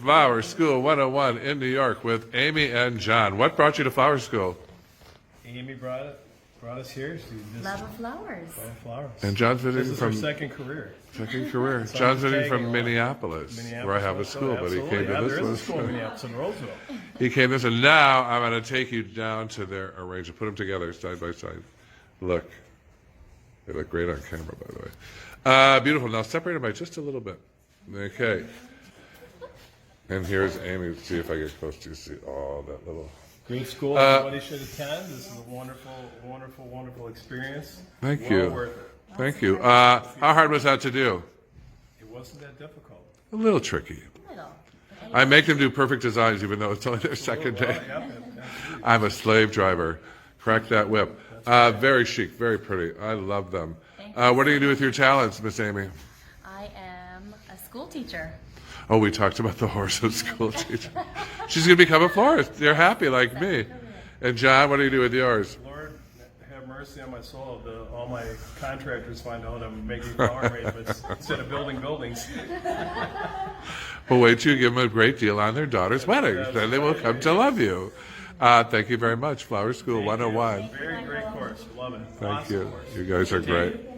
Flower School 101 in New York with Amy and John. What brought you to Flower School? Amy brought us here. She just Love of flowers. love flowers. And John's This visiting is her from second career. John's visiting from tagging along. Minneapolis, where I have a also, school, but he absolutely. came to Yeah, this there is a one. school in Minneapolis in Roseville. He came to this, and now I'm going to take you down to their arrangement. Put them together side by side. Look. They look great on camera, by the way. Beautiful. Now separate them by just a little bit. Okay. And here's Amy. See if I get close to you. See all that little. Great school. Everybody should attend. This is a wonderful, wonderful, wonderful experience. Thank Well you. worth it. Thank you. How hard was that to do? It wasn't that difficult. A little tricky. Little. I make them do perfect designs, even though it's only their second day. I'm a slave driver. Crack that whip. Very chic, very pretty. I love them. What do you do with your talents, Miss Amy? I am a school teacher. Oh, we talked about the horse of school teacher. She's going to become a florist. You're happy like me. And John, what do you do with yours? Lord, have mercy on my soul. All my contractors find out I'm making flower arrangements instead of building buildings. Well, wait till you give them a great deal on their daughter's wedding. Then they will come to love you. Thank you very much, Flower School 101. Very great course. Love it. Thank Awesome you. course. You guys are great.